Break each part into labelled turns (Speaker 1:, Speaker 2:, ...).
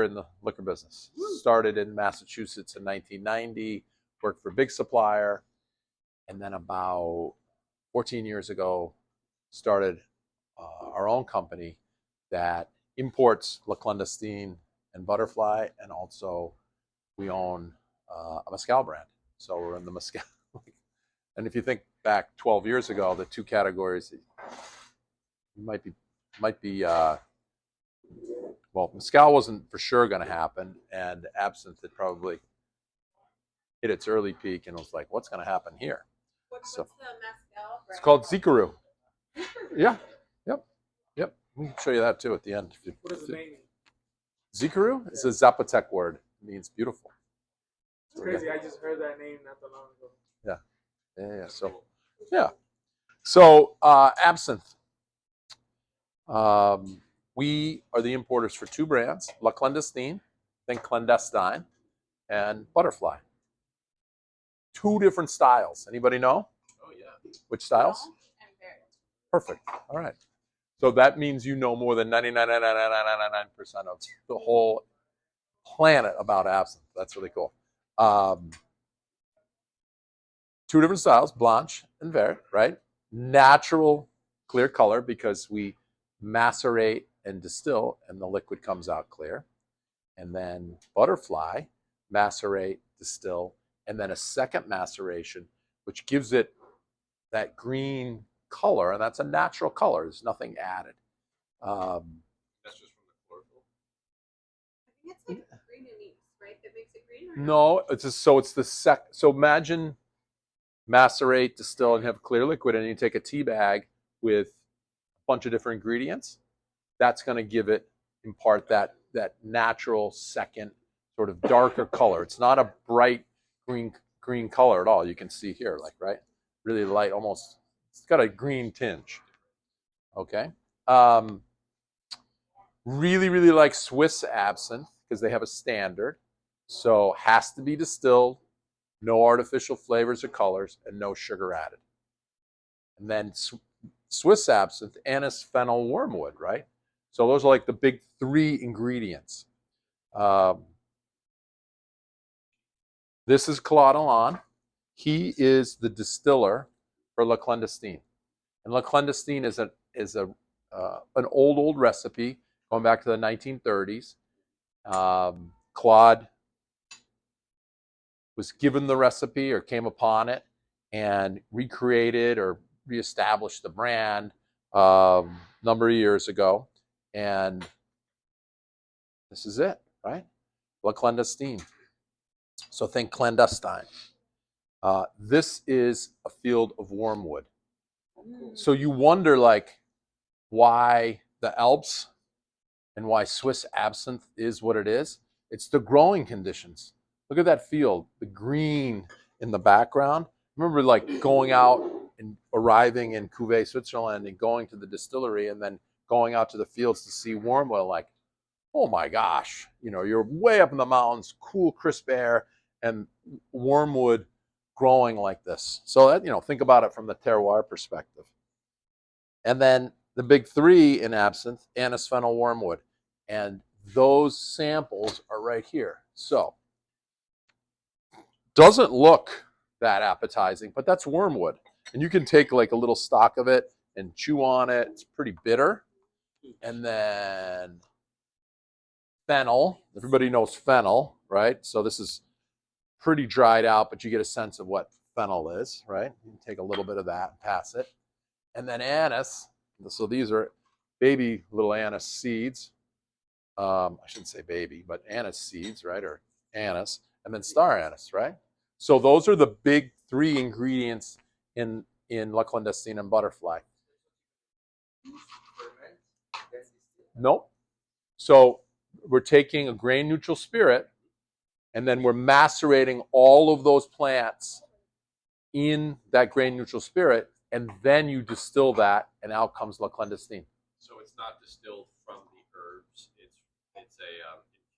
Speaker 1: in the liquor business. Started in Massachusetts in 1990, worked for a big supplier, and then about 14 years ago, started our own company that imports La Clandestine and Butterfly, and also we own a mezcal brand. So we're in the mezcal. And if you think back 12 years ago, the two categories might be well, mezcal wasn't for sure going to happen, and absinthe had probably hit its early peak, and it was like, what's going to happen here?
Speaker 2: What's the mezcal brand?
Speaker 1: It's called Zikaru. Yeah. Yep. We can show you that too at the end.
Speaker 3: What is the name?
Speaker 1: Zikaru is a Zapotec word. It means beautiful.
Speaker 3: It's crazy. I just heard that name not that long ago.
Speaker 1: Yeah. So absinthe. We are the importers for two brands: La Clandestine, think clandestine, and Butterfly. Two different styles. Anybody know?
Speaker 3: Oh yeah.
Speaker 1: Which styles? Perfect. All right. So that means you know more than 99.9999% of the whole planet about absinthe. That's really cool. Two different styles, Blanche and Vert, right? Natural clear color because we macerate and distill and the liquid comes out clear. And then Butterfly, macerate, distill, and then a second maceration, which gives it that green color, and that's a natural color. There's nothing added.
Speaker 3: That's just from the chlorophyll.
Speaker 2: I think it's like green anise, right? That makes it green.
Speaker 1: No, it's the so imagine macerate, distill, and have clear liquid, and you take a tea bag with a bunch of different ingredients. That's going to impart that natural second sort of darker color. It's not a bright green color at all. You can see here, like, right, really light, almost. It's got a green tinge. Okay. Really like Swiss absinthe because they have a standard. So has to be distilled, no artificial flavors or colors, and no sugar added. And then Swiss absinthe, anise, fennel, wormwood, right? So those are like the big three ingredients. This is Claude Allan. He is the distiller for La Clandestine. And La Clandestine is an old recipe going back to the 1930s. Claude was given the recipe or came upon it and recreated or reestablished the brand a number of years ago. And this is it, right? La Clandestine. So think clandestine. This is a field of wormwood. So you wonder, like, why the Alps and why Swiss absinthe is what it is. It's the growing conditions. Look at that field, the green in the background. Remember, like, going out and arriving in Cuvée, Switzerland, and going to the distillery and then going out to the fields to see wormwood, like, oh my gosh, you're way up in the mountains, cool, crisp air, and wormwood growing like this. So that, think about it from the terroir perspective. And then the big three in absinthe, anise, fennel, wormwood. And those samples are right here. So doesn't look that appetizing, but that's wormwood. And you can take like a little stock of it and chew on it. It's pretty bitter. And then fennel. Everybody knows fennel, right? So this is pretty dried out, but you get a sense of what fennel is, right? You can take a little bit of that and pass it. And then anise. So these are baby little anise seeds. I shouldn't say baby, but anise seeds, right? Or anise. And then star anise, right? So those are the big three ingredients in La Clandestine and Butterfly. Nope. So we're taking a grain neutral spirit and then we're macerating all of those plants in that grain neutral spirit, and then you distill that, and out comes La Clandestine.
Speaker 3: So it's not distilled from the herbs; it's a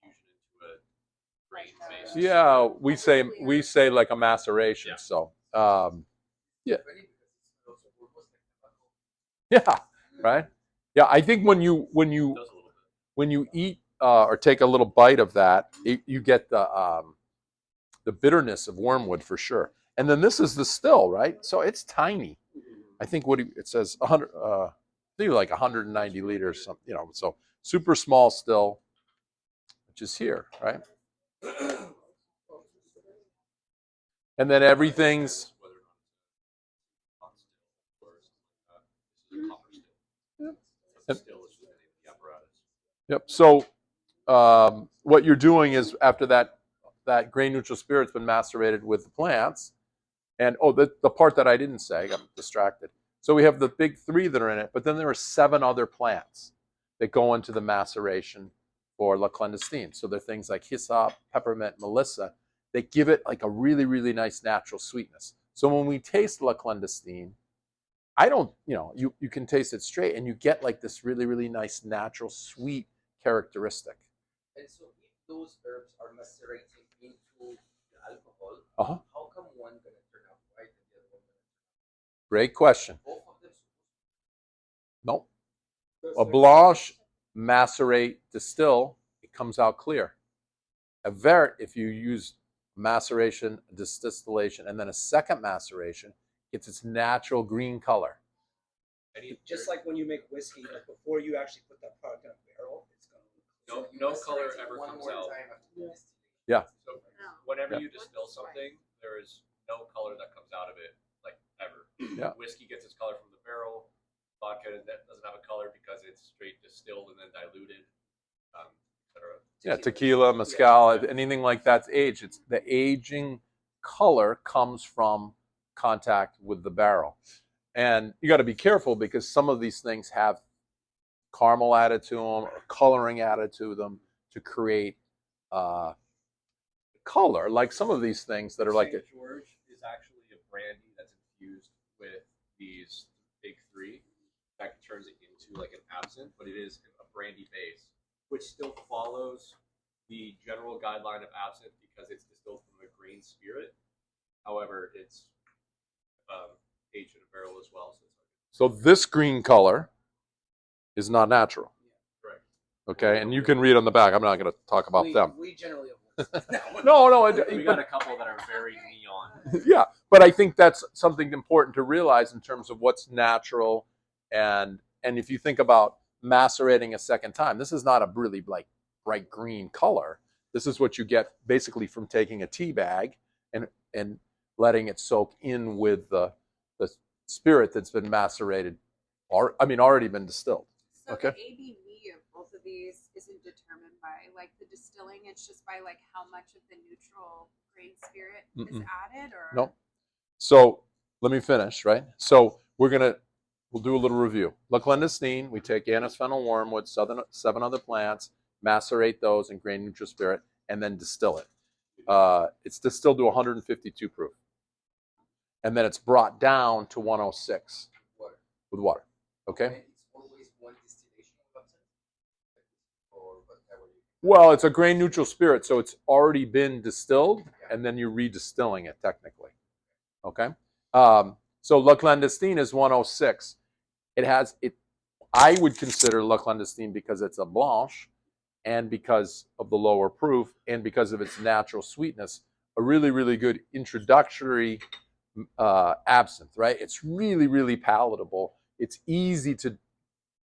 Speaker 3: infusion into a grain-based.
Speaker 1: Yeah, we say like a maceration. Yeah. So yeah, right. Yeah, I think when you eat or take a little bite of that, you get the bitterness of wormwood for sure. And then this is the still, right? So it's tiny. I think it says 100, I think like 190 liters, something, you know. So super small still, which is here, right? And then everything's.
Speaker 3: Whether or not it's a hot still or something like that. This is a copper still.
Speaker 1: Yep.
Speaker 3: Still is just the name of the apparatus.
Speaker 1: Yep. So what you're doing is after that grain neutral spirit's been macerated with the plants, and the part that I didn't say, I got distracted. So we have the big three that are in it, but then there are 7 other plants that go into the maceration for La Clandestine. So they're things like hyssop, peppermint, melissa. They give it like a really, really nice natural sweetness. So when we taste La Clandestine, I don't, you can taste it straight and you get like this really, really nice natural sweet characteristic.
Speaker 4: And so if those herbs are macerating into the alcohol,
Speaker 1: Uh-huh.
Speaker 4: how come one gonna turn out white and the other one gonna turn
Speaker 1: Great question.
Speaker 4: out both of them?
Speaker 1: Nope. A blanche, macerate, distill, it comes out clear. A vert, if you use maceration, distillation, and then a second maceration, gets its natural green color.
Speaker 5: Just like when you make whiskey, like before you actually put that product in a barrel, it's gonna look
Speaker 3: No color ever
Speaker 4: one
Speaker 3: comes
Speaker 4: more
Speaker 3: out.
Speaker 4: time after the distillation.
Speaker 1: Yeah.
Speaker 3: So
Speaker 2: No.
Speaker 3: whenever
Speaker 1: Yeah.
Speaker 3: you distill something, there is no color that comes out of it, like ever.
Speaker 1: Yeah.
Speaker 3: Whiskey gets its color from the barrel. Vodka doesn't have a color because it's straight distilled and then diluted, etc.
Speaker 1: Yeah, tequila, mezcal, anything like that's aged. It's the aging color comes from contact with the barrel. And you got to be careful because some of these things have caramel added to them or coloring added to them to create color. Like some of these things that are like
Speaker 3: St. George is actually a brandy that's infused with these big three that turns it into like an absinthe, but it is a brandy base, which still follows the general guideline of absinthe because it's distilled from a grain spirit. However, it's aged in a barrel as well.
Speaker 1: so this green color is not natural.
Speaker 3: Correct.
Speaker 1: Okay, and you can read on the back. I'm not going to talk about them.
Speaker 4: We generally avoid that one.
Speaker 1: No,
Speaker 3: We got a couple that are very neon.
Speaker 1: yeah, but I think that's something important to realize in terms of what's natural, and if you think about macerating a second time, this is not a really like bright green color. This is what you get basically from taking a tea bag and letting it soak in with the spirit that's been macerated, or already been distilled.
Speaker 2: So
Speaker 1: Okay.
Speaker 2: the ABV of both of these isn't determined by like the distilling. It's just by like how much of the neutral grain spirit is added, or
Speaker 1: Nope. So let me finish, right? So we'll do a little review. La Clandestine, we take anise, fennel, wormwood, 7 other plants, macerate those in grain neutral spirit, and then distill it. It's distilled to 152 proof. And then it's brought down to 106
Speaker 4: Water.
Speaker 1: with water. Okay?
Speaker 4: And it's always one distillation of absinthe? Or whatever you...
Speaker 1: Well, it's a grain neutral spirit, so it's already been distilled, and then you're redistilling it technically. Okay? So La Clandestine is 106. I would consider La Clandestine because it's a blanche and because of the lower proof and because of its natural sweetness, a really, really good introductory absinthe, right? It's really, really palatable. It's easy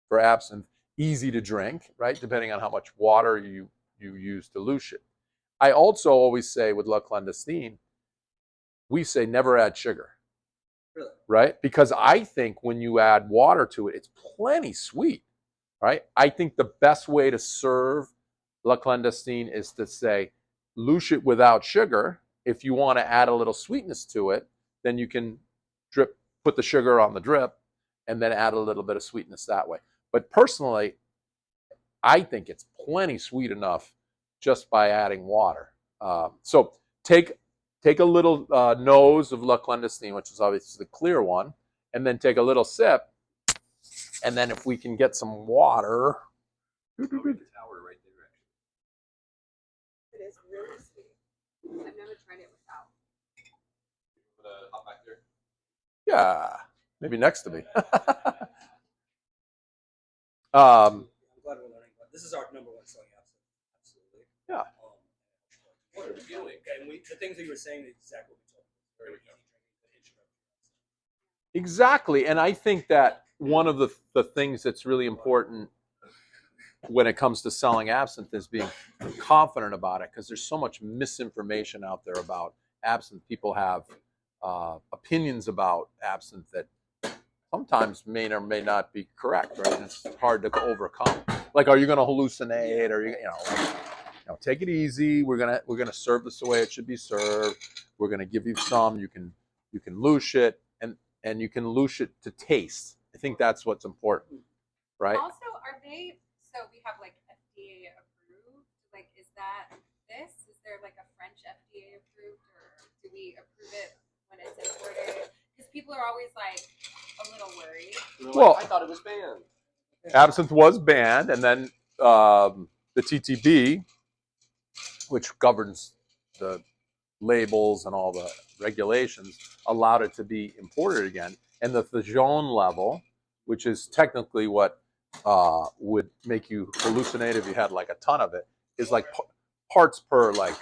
Speaker 1: for absinthe, easy to drink, right? Depending on how much water you use to dilution it. I also always say with La Clandestine, we say never add sugar.
Speaker 4: Really?
Speaker 1: Right? Because I think when you add water to it, it's plenty sweet, right? I think the best way to serve La Clandestine is to say, louche it without sugar. If you want to add a little sweetness to it, then you can put the sugar on the drip and then add a little bit of sweetness that way. But personally, I think it's plenty sweet enough just by adding water. So take a little nose of La Clandestine, which is obviously the clear one, and then take a little sip. And then if we can get some water.
Speaker 3: The tower right there, actually.
Speaker 2: it is really sweet. I've never tried it without.
Speaker 3: Hop back there.
Speaker 1: Yeah, maybe next to me.
Speaker 5: I'm glad we're learning. But this is our number one selling absinthe.
Speaker 1: Yeah.
Speaker 3: What are we doing?
Speaker 5: Okay, and the things that you were saying is exactly what we told. Very easy drinking,
Speaker 1: Exactly. And I think that one of the things that's really important when it comes to selling absinthe is being confident about it, because there's so much misinformation out there about absinthe. People have opinions about absinthe that sometimes may or may not be correct, right? And it's hard to overcome. Like, are you going to hallucinate? Or take it easy. We're gonna serve this the way it should be served. We're gonna give you some. You can loosh it, and you can loosh it to taste. I think that's what's important, right?
Speaker 2: Also, are they? So we have like FDA approved. Like, is that this? Is there like a French FDA approved, or do we approve it when it's imported? Because people are always like a little worried.
Speaker 1: Well,
Speaker 3: I thought it was banned.
Speaker 1: absinthe was banned, and then the TTB, which governs the labels and all the regulations, allowed it to be imported again. And the Thijon level, which is technically what would make you hallucinate if you had like a ton of it, is like parts per like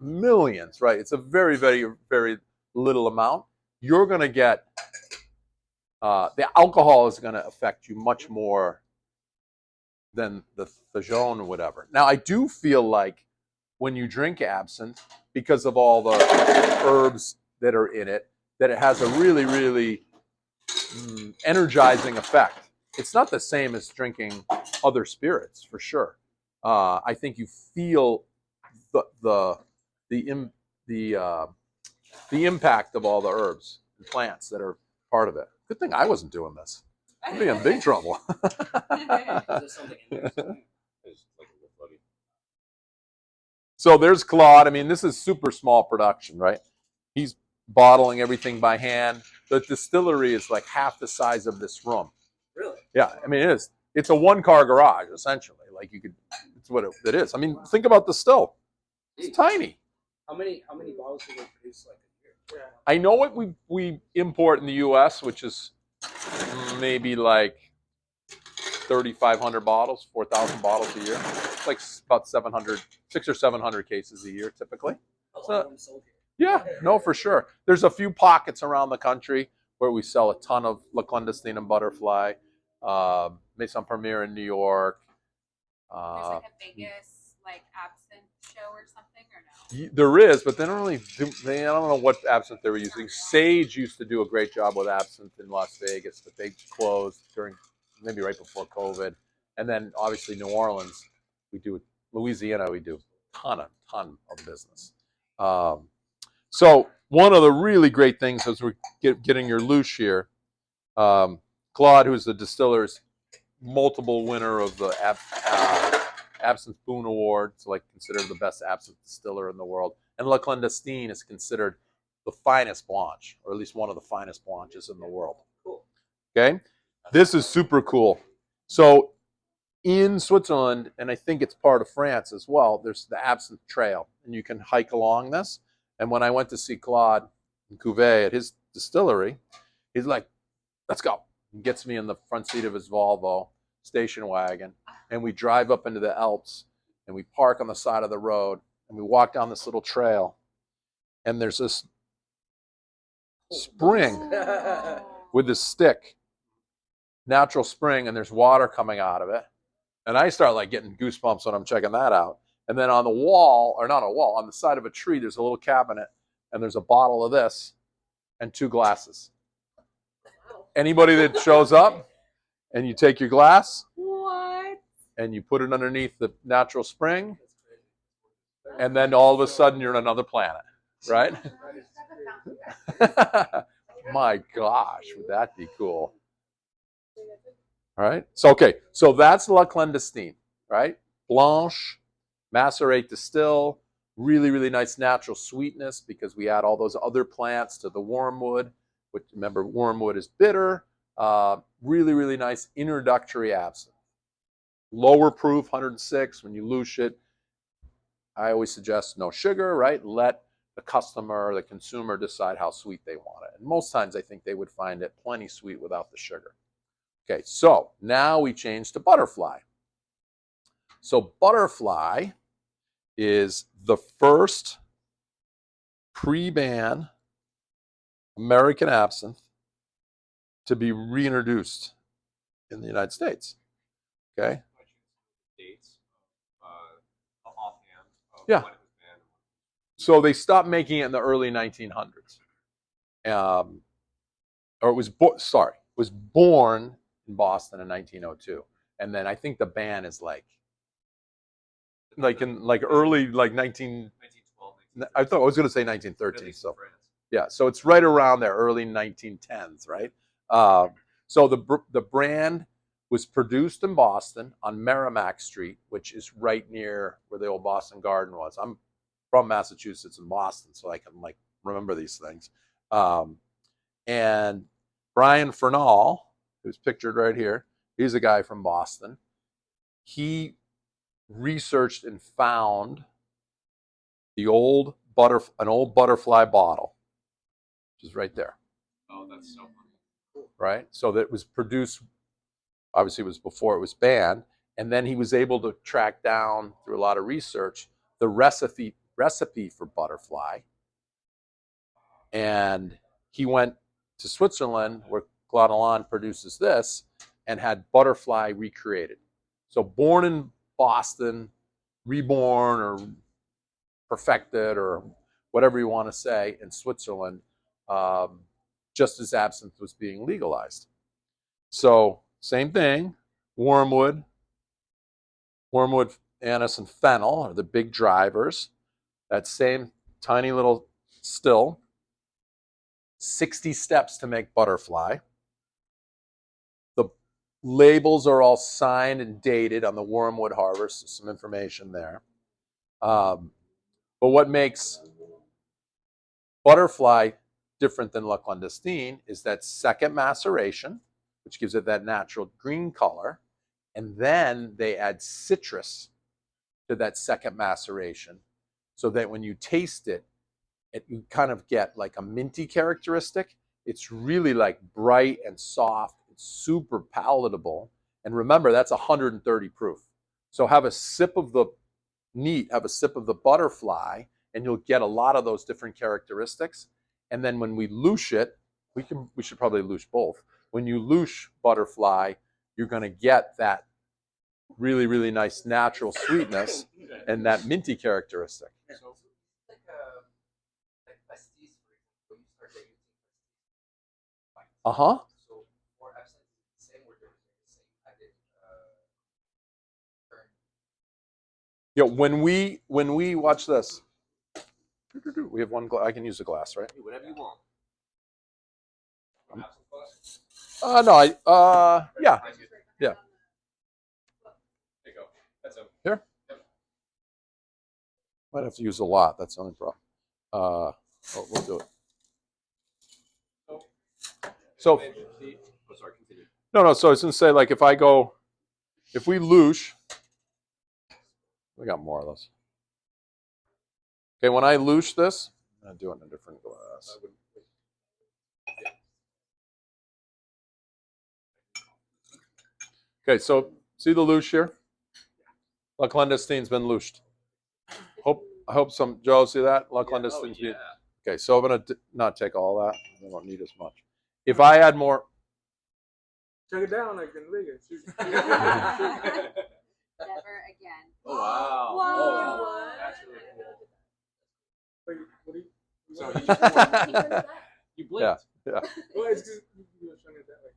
Speaker 1: millions, right? It's a very, very, very little amount. You're going to get the alcohol is going to affect you much more than the Thijon or whatever. Now, I do feel like when you drink absinthe, because of all the herbs that are in it, that it has a really, really energizing effect. It's not the same as drinking other spirits, for sure. I think you feel the impact of all the herbs and plants that are part of it. Good thing I wasn't doing this. I'd be in big trouble.
Speaker 5: Is there something in there?
Speaker 3: It's like a little buddy.
Speaker 1: So there's Claude. I mean, this is super small production, right? He's bottling everything by hand. The distillery is like half the size of this room.
Speaker 5: Really?
Speaker 1: Yeah, I mean, it is. It's a one-car garage, essentially. Like, you could, it's what it is. I mean, think about the still. It's tiny.
Speaker 5: How many bottles do they produce like a year?
Speaker 1: I know what we import in the U.S., which is maybe like 3,500 bottles, 4,000 bottles a year. It's like about 600 or 700 cases a year, typically. So, yeah, no, for sure. There's a few pockets around the country where we sell a ton of La Clandestine and Butterfly, Maison Premier in New York.
Speaker 2: There's like a Vegas like absinthe show or something, or no?
Speaker 1: There is, but they don't really do. I don't know what absinthe they were using. Sage used to do a great job with absinthe in Las Vegas, but they closed during maybe right before COVID. And then obviously New Orleans, we do Louisiana, we do ton of business. So one of the really great things as we're getting your loosh here, Claude, who's the distiller, is multiple winner of the Absinthe Boon Award. It's like considered the best absinthe distiller in the world. And La Clandestine is considered the finest blanche, or at least one of the finest blanches in the world.
Speaker 5: Cool.
Speaker 1: Okay? This is super cool. So in Switzerland, and I think it's part of France as well, there's the Absinthe Trail, and you can hike along this. And when I went to see Claude in Cuvée at his distillery, he's like, let's go. He gets me in the front seat of his Volvo station wagon, and we drive up into the Alps, and we park on the side of the road, and we walk down this little trail, and there's this spring with this stick, natural spring, and there's water coming out of it. And I start like getting goosebumps when I'm checking that out. And then on the wall, or not a wall, on the side of a tree, there's a little cabinet, and there's a bottle of this and 2 glasses. Anybody that shows up, and you take your glass,
Speaker 2: What?
Speaker 1: and you put it underneath the natural spring, and then all of a sudden you're on another planet, right? My gosh, would that be cool? All right. So, okay. So that's La Clandestine, right? Blanche, macerate, distill. Really, really nice natural sweetness because we add all those other plants to the wormwood. Which, remember, wormwood is bitter. Really, really nice introductory absinthe. Lower proof, 106. When you loosh it, I always suggest no sugar, right? Let the customer, the consumer decide how sweet they want it. And most times I think they would find it plenty sweet without the sugar. Okay, so now we change to butterfly. So butterfly is the first pre-ban American absinthe to be reintroduced in the United States. Okay.
Speaker 3: Dates offhand of
Speaker 1: Yeah.
Speaker 3: when it was banned.
Speaker 1: So they stopped making it in the early 1900s. Or it was was born in Boston in 1902, and then I think the ban is like in like early like
Speaker 3: 1912,
Speaker 1: I thought I was going to say 1913. So yeah, so it's right around there, early 1910s, right? So the brand was produced in Boston on Merrimack Street, which is right near where the old Boston Garden was. I'm from Massachusetts and Boston, so I can like remember these things. And Brian Fernall, who's pictured right here, he's a guy from Boston. He researched and found an old butterfly bottle, which is right there.
Speaker 3: Oh, that's so funny.
Speaker 1: Right? So that was produced, obviously it was before it was banned, and then he was able to track down through a lot of research the recipe for butterfly. And he went to Switzerland, where Claude Allan produces this, and had butterfly recreated. So born in Boston, reborn or perfected or whatever you want to say in Switzerland, just as absinthe was being legalized. So same thing, wormwood, anise, and fennel are the big drivers. That same tiny little still, 60 steps to make butterfly. The labels are all signed and dated on the wormwood harvest. So some information there. But what makes butterfly different than La Clandestine is that second maceration, which gives it that natural green color. And then they add citrus to that second maceration so that when you taste it, you kind of get like a minty characteristic. It's really like bright and soft. It's super palatable. And remember, that's 130 proof. So have a sip of the have a sip of the butterfly, and you'll get a lot of those different characteristics. And then when we louche it, we should probably louche both. When you louche butterfly, you're going to get that really, really nice natural sweetness and that minty characteristic.
Speaker 4: So, like pastis, for example, you start using pastis.
Speaker 1: Uh-huh.
Speaker 4: So for absinthe, it's the same where there's the same added burn.
Speaker 1: Yeah, when we watch this, we have one glass. I can use a glass, right?
Speaker 3: Whatever you want. Absinthe glass?
Speaker 1: No, yeah. Yeah.
Speaker 3: There you go. That's a
Speaker 1: Here? Might have to use a lot. That's the only problem. We'll do it. So,
Speaker 3: oh, sorry, continue.
Speaker 1: no. So I was going to say, like, if we louche, we got more of those. Okay, when I louche this, I'm going to do it in a different glass. Okay, so see the louche here? La Clandestine's been louched. I hope some, Joe, see that? La Clandestine's been. Okay, so I'm going to not take all that. I don't need as much. If I add more.
Speaker 6: Check it down like in Vegas.
Speaker 2: Never again.
Speaker 3: Oh, wow.
Speaker 2: Whoa.
Speaker 3: Oh, that's really cool.
Speaker 6: Wait, what do you?
Speaker 3: So
Speaker 6: what?
Speaker 3: you just you blinked.
Speaker 1: Yeah.
Speaker 6: Well, it's just you were showing it that way.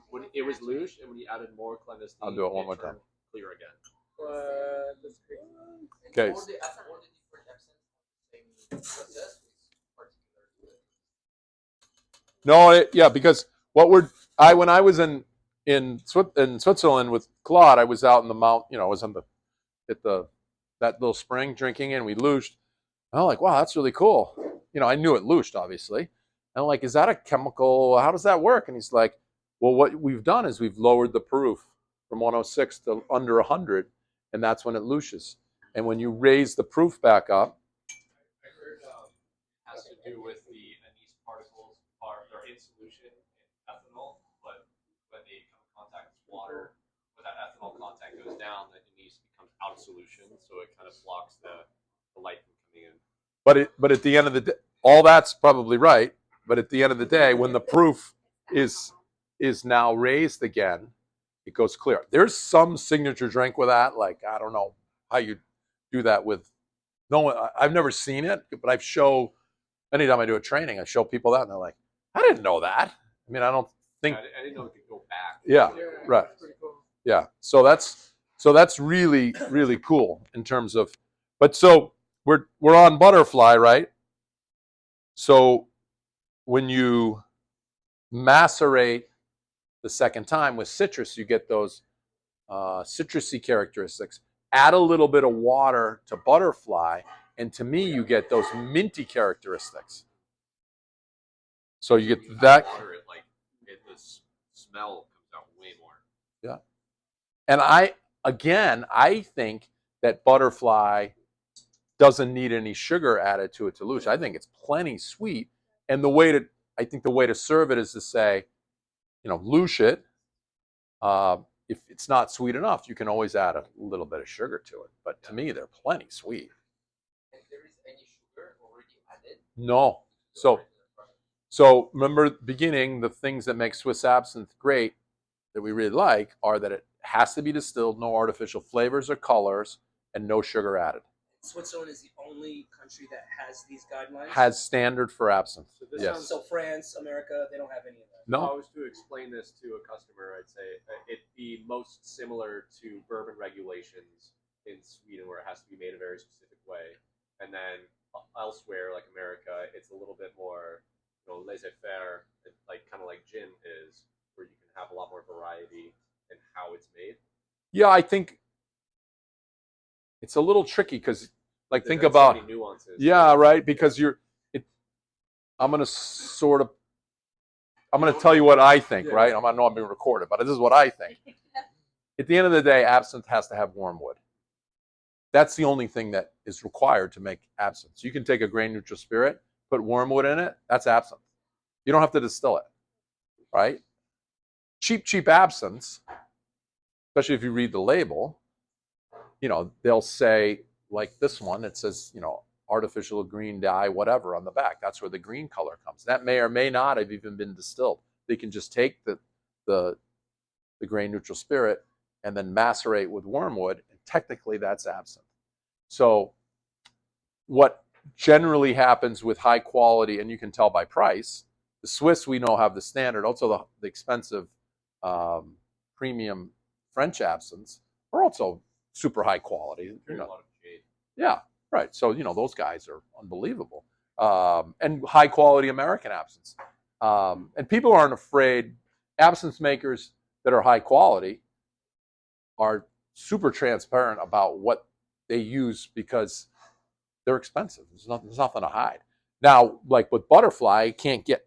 Speaker 3: When it was louche, and when you added more clandestine,
Speaker 1: I'll do it one more time.
Speaker 3: turned clear again.
Speaker 6: That's crazy.
Speaker 1: Okay.
Speaker 4: All the different absinthe same process is particular to it.
Speaker 1: No, yeah, because when I was in Switzerland with Claude, I was out in the mount, I was at that little spring drinking, and we louched. I'm like, wow, that's really cool. I knew it louched, obviously. And I'm like, is that a chemical? How does that work? And he's like, well, what we've done is we've lowered the proof from 106 to under 100, and that's when it louches. And when you raise the proof back up,
Speaker 3: I heard has to do with the anise particles are in solution in ethanol, but when they come in contact with water, when that ethanol content goes down, the anise becomes out of solution, so it kind of blocks the light from coming in.
Speaker 1: But at the end of the day, all that's probably right. But at the end of the day, when the proof is now raised again, it goes clear. There's some signature drink with that. Like, I don't know how you do that with no one. I've never seen it, but I've show anytime I do a training, I show people that, and they're like, I didn't know that. I mean, I don't think.
Speaker 3: Yeah, I didn't know it could go back.
Speaker 1: Yeah, right.
Speaker 6: That's pretty cool.
Speaker 1: Yeah. So that's really really cool in terms of. But so we're on butterfly, right? So when you macerate the second time with citrus, you get those citrusy characteristics. Add a little bit of water to butterfly, and to me, you get those minty characteristics. So you
Speaker 3: When
Speaker 1: get
Speaker 3: you add
Speaker 1: that.
Speaker 3: water, the smell comes out way more.
Speaker 1: Yeah. And I think that butterfly doesn't need any sugar added to it to lose. I think it's plenty sweet. And I think the way to serve it is to say, luce it. If it's not sweet enough, you can always add a little bit of sugar to it. But to me, they're plenty sweet.
Speaker 4: And there is any sugar already added?
Speaker 1: No. So remember at the beginning, the things that make Swiss absinthe great that we really like are that it has to be distilled, no artificial flavors or colors, and no sugar added.
Speaker 5: Switzerland is the only country that has these guidelines.
Speaker 1: Has standard for absinthe.
Speaker 3: So this
Speaker 1: Yes.
Speaker 3: sounds
Speaker 5: So France, America, they don't have any of that.
Speaker 3: If I
Speaker 1: No.
Speaker 3: was to explain this to a customer, I'd say it'd be most similar to bourbon regulations in Sweden, where it has to be made a very specific way, and then elsewhere, like America, it's a little bit more, laissez-faire, kind of like gin is, where you can have a lot more variety in how it's made.
Speaker 1: Yeah, I think it's a little tricky because, think
Speaker 3: There's so
Speaker 1: about
Speaker 3: many nuances.
Speaker 1: yeah, right. Because I'm gonna tell you what I think,
Speaker 3: Yeah.
Speaker 1: right? I know I'm being recorded, but this is what I think. At the end of the day, absinthe has to have wormwood. That's the only thing that is required to make absinthe. So you can take a grain neutral spirit, put wormwood in it, that's absinthe. You don't have to distill it, right? Cheap absinthes, especially if you read the label, they'll say, like this one, it says, artificial green dye, whatever, on the back. That's where the green color comes. That may or may not have even been distilled. They can just take the grain neutral spirit and then macerate with wormwood, and technically that's absinthe. So what generally happens with high quality, and you can tell by price, the Swiss we know have the standard, also the expensive premium French absinthes are also super high quality.
Speaker 3: There's a lot of shade.
Speaker 1: Yeah, right. So those guys are unbelievable, and high quality American absinthes. And people aren't afraid. Absinthe makers that are high quality are super transparent about what they use because they're expensive. There's nothing to hide. Now, like with butterfly,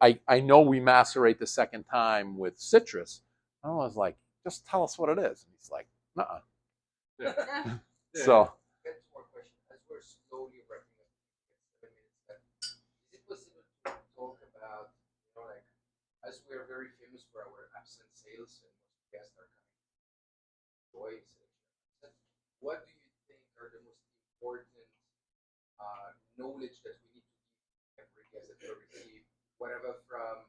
Speaker 1: I know we macerate the second time with citrus. I was like, just tell us what it is. And he's like, nuh-uh.
Speaker 3: Yeah.
Speaker 1: So
Speaker 4: Get two more questions. As we're slowly wrapping up, 7 minutes left. Is it possible to talk about, as we are very famous for our absinthe sales and most guests are coming to enjoy selection of absinthe, what do you think are the most important knowledge that we need to give every guest that we receive, whatever from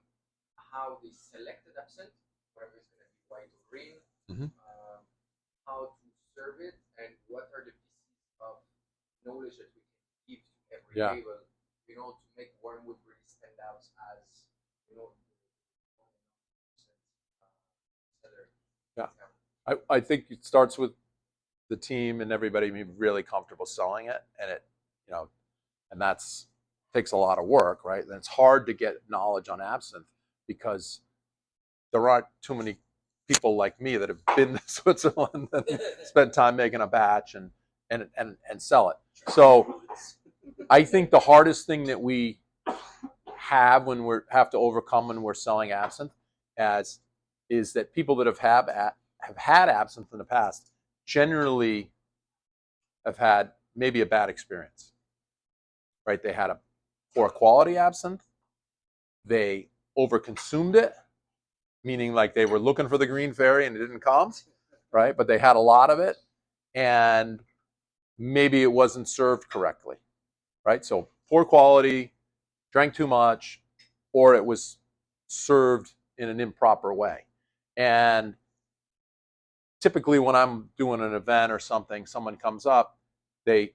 Speaker 4: how they selected absinthe, whether it's going to be white or green,
Speaker 1: Mhm.
Speaker 4: how to serve it, and what are the pieces of knowledge that we can give to every
Speaker 1: Yeah.
Speaker 4: table, to make wormwood really stand out as, seller.
Speaker 1: Yeah. I think it starts with the team and everybody being really comfortable selling it, and and that's takes a lot of work, right? And it's hard to get knowledge on absinthe because there aren't too many people like me that have been to Switzerland and spent time making a batch and sell it. So I think the hardest thing that we have to overcome when we're selling absinthe is that people that have had absinthe in the past generally have had maybe a bad experience, right? They had a poor quality absinthe. They overconsumed it, meaning like they were looking for the green fairy and it didn't come, right? But they had a lot of it, and maybe it wasn't served correctly, right? So poor quality, drank too much, or it was served in an improper way. And typically when I'm doing an event or something, someone comes up, they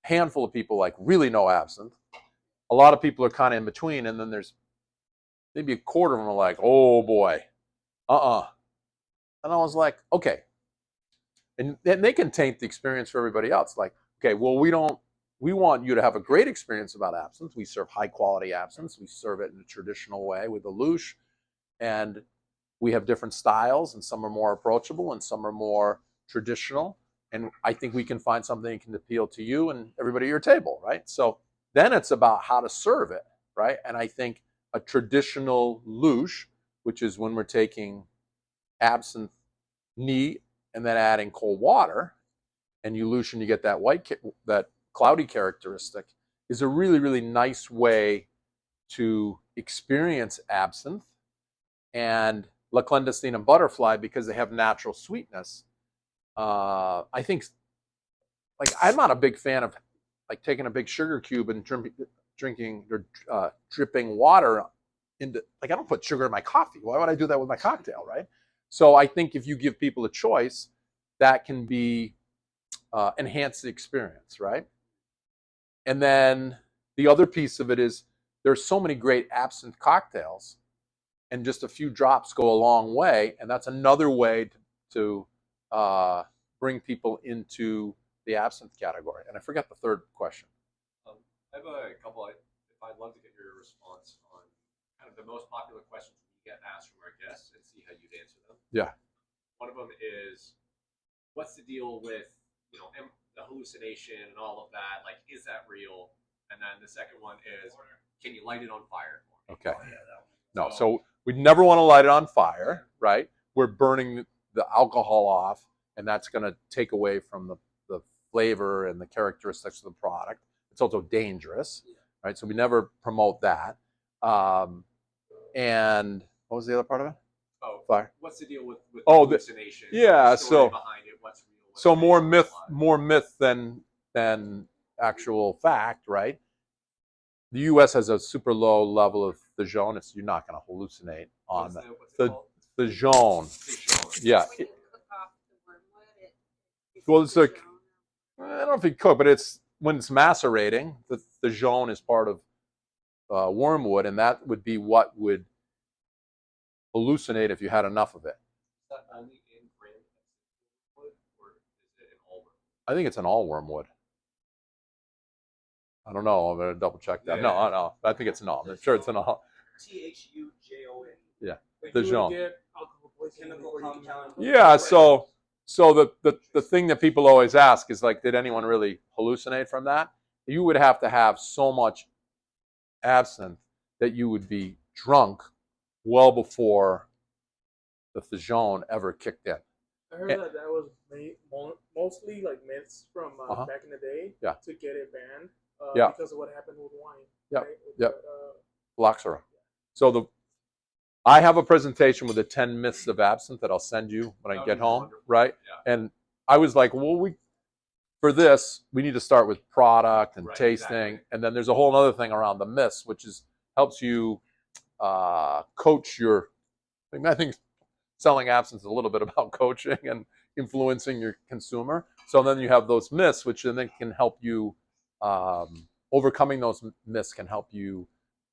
Speaker 1: handful of people like really know absinthe. A lot of people are kind of in between, and then there's maybe a quarter of them are like, oh boy, and I was like, okay. And they can taint the experience for everybody else. Like, okay, well, we want you to have a great experience about absinthe. We serve high quality absinthe. We serve it in a traditional way with a louche. And we have different styles, and some are more approachable and some are more traditional. And I think we can find something that can appeal to you and everybody at your table, right? So then it's about how to serve it, right? And I think a traditional louche, which is when we're taking absinthe neat and then adding cold water, and you louche and you get that that cloudy characteristic, is a really, really nice way to experience absinthe. And La Clandestine and Butterfly, because they have natural sweetness, I think, like, I'm not a big fan of like taking a big sugar cube and drinking or dripping water into, like, I don't put sugar in my coffee. Why would I do that with my cocktail, right? So I think if you give people a choice, that can be enhance the experience, right? And then the other piece of it is there's so many great absinthe cocktails, and just a few drops go a long way, and that's another way to bring people into the absinthe category. And I forgot the third question.
Speaker 3: I have a couple. I'd love to get your response on kind of the most popular questions we get asked from our guests and see how you'd answer them.
Speaker 1: Yeah.
Speaker 3: One of them is, what's the deal with, the hallucination and all of that? Like, is that real? And then the second one is, can you light it on fire for me?
Speaker 1: Okay. No, so we never want to light it on fire, right? We're burning the alcohol off, and that's going to take away from the flavor and the characteristics of the product. It's also dangerous, right? So we never promote that. And what was the other part of it?
Speaker 3: Oh,
Speaker 1: fire.
Speaker 3: What's the deal with
Speaker 1: hallucination?
Speaker 3: Yeah,
Speaker 1: so
Speaker 3: behind it, what's real? What's
Speaker 1: so more myth than actual fact, right? The U.S. has a super low level of Thijon. It's you're not going to hallucinate on the Thijon. Yeah.
Speaker 2: When you cook off the wormwood,
Speaker 1: Well, it's like, I don't know if you cook, but it's when it's macerating. The Thijon is part of wormwood, and that would be what would hallucinate if you had enough of it.
Speaker 3: Is that only in brand wood, or is it in all wood?
Speaker 1: I think it's an all wormwood. I don't know. I'm gonna double check that.
Speaker 3: Yeah.
Speaker 1: No. I think it's an all. I'm sure it's an all.
Speaker 5: THUJON.
Speaker 1: Yeah.
Speaker 6: Like
Speaker 1: The
Speaker 6: you would
Speaker 1: Jean.
Speaker 6: get alcohol poisoning
Speaker 5: Chemical
Speaker 6: before you can
Speaker 5: compound.
Speaker 1: Yeah. So the thing that people always ask is, like, did anyone really hallucinate from that? You would have to have so much absinthe that you would be drunk well before the Thijon ever kicked in.
Speaker 6: I heard that was mostly like myths from back in the day
Speaker 1: Yeah.
Speaker 6: to get it banned
Speaker 1: Yeah.
Speaker 6: because of what happened with wine.
Speaker 1: Yep.
Speaker 6: Right? With
Speaker 1: Yep.
Speaker 6: the,
Speaker 1: Phylloxera. So I have a presentation with the 10 myths of absinthe that I'll send you when I get home,
Speaker 3: wonderful.
Speaker 1: right?
Speaker 3: Yeah.
Speaker 1: And I was like, well, for this, we need to start with product and
Speaker 3: Right,
Speaker 1: tasting.
Speaker 3: exactly.
Speaker 1: And then there's a whole other thing around the myths, which helps you coach your, I think selling absinthe is a little bit about coaching and influencing your consumer. So then you have those myths, which then can help you, overcoming those myths can help you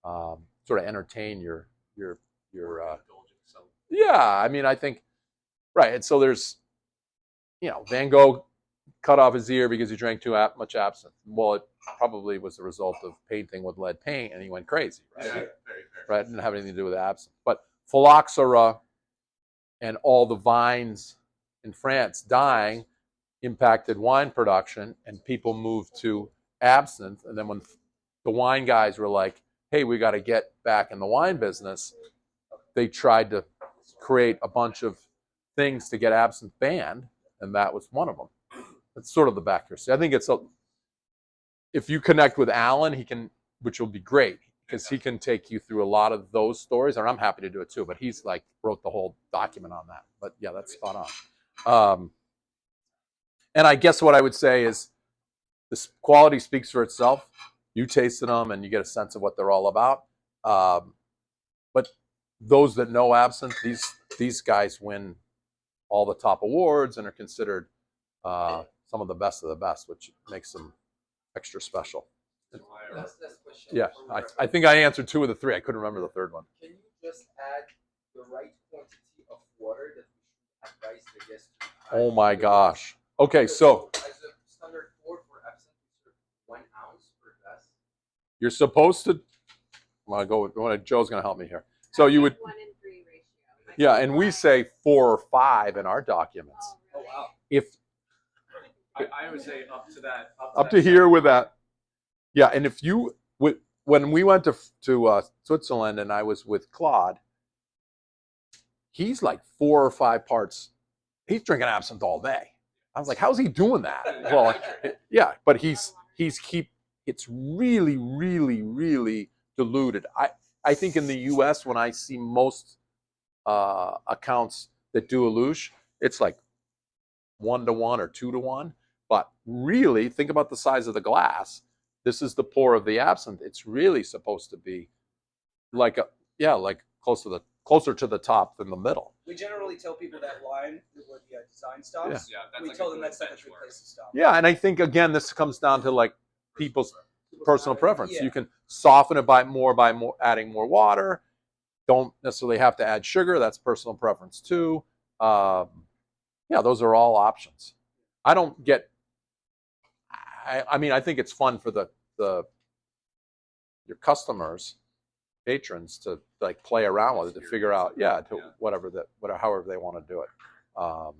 Speaker 1: sort of entertain your yeah. I mean, I think, right. And so there's, Van Gogh cut off his ear because he drank too much absinthe. Well, it probably was the result of painting with lead paint, and he went crazy, right?
Speaker 3: Yeah, very fair.
Speaker 1: Right? It didn't have anything to do with absinthe. But phylloxera and all the vines in France dying impacted wine production, and people moved to absinthe. And then when the wine guys were like, hey, we got to get back in the wine business, they tried to create a bunch of things to get absinthe banned, and that was one of them. It's sort of the backstory. I think if you connect with Alan, which will be great, because he can take you through a lot of those stories, and I'm happy to do it too, but he's like wrote the whole document on that. But yeah, that's spot on. And I guess what I would say is, This quality speaks for itself. You tasted them and you get a sense of what they're all about. But those that know absinthe, these guys win all the top awards and are considered some of the best, which makes them extra special.
Speaker 4: Last question.
Speaker 1: Yeah,
Speaker 4: for
Speaker 1: I
Speaker 4: reference.
Speaker 1: think I answered 2 of the 3. I couldn't remember the third one.
Speaker 4: Can you just add the right quantity of water that we should advise the guests to add?
Speaker 1: Oh my gosh. Okay, so
Speaker 4: as a standard pour for absinthe, we serve 1 ounce per glass.
Speaker 1: you're supposed to. Joe's going to help me here. So you would,
Speaker 2: 1 in 3 ratio.
Speaker 1: yeah, and we say 4 or 5 in our documents.
Speaker 2: Oh, really?
Speaker 5: wow.
Speaker 1: If
Speaker 3: I would say up to that.
Speaker 1: up to here with that, yeah, and if you when we went to Switzerland and I was with Claude, he's like 4 or 5 parts. He's drinking absinthe all day. I was like, how's he doing that? Well, yeah, but it's really, really, really diluted. I think in the U.S. when I see most accounts that do Alouche, it's like 1-to-1 or 2-to-1. But really, think about the size of the glass. This is the pour of the absinthe. It's really supposed to be like closer to the top than the middle.
Speaker 5: We generally tell people that line where the design stops.
Speaker 3: Yeah, that's
Speaker 5: We
Speaker 3: like
Speaker 5: tell
Speaker 3: a
Speaker 5: them
Speaker 3: good
Speaker 5: that's not a good
Speaker 3: benchmark.
Speaker 5: place to stop.
Speaker 1: Yeah, and I think again this comes down to like people's personal preference.
Speaker 5: Yeah.
Speaker 1: You can soften it by adding more water. Don't necessarily have to add sugar. That's personal preference too. Yeah, those are all options. I don't get. I mean, I think it's fun for your customers, patrons to like play around with it to figure out, however they want to do it. I'm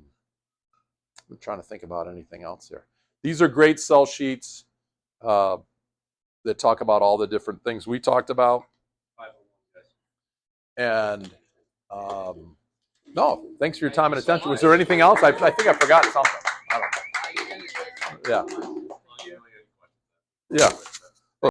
Speaker 1: trying to think about anything else here. These are great sell sheets that talk about all the different things we talked about.
Speaker 3: 501, guys.
Speaker 1: And no, thanks for your time and attention. Was there anything else? I think I forgot something. I don't know. Yeah.
Speaker 3: Well, you know, any questions?
Speaker 1: Yeah.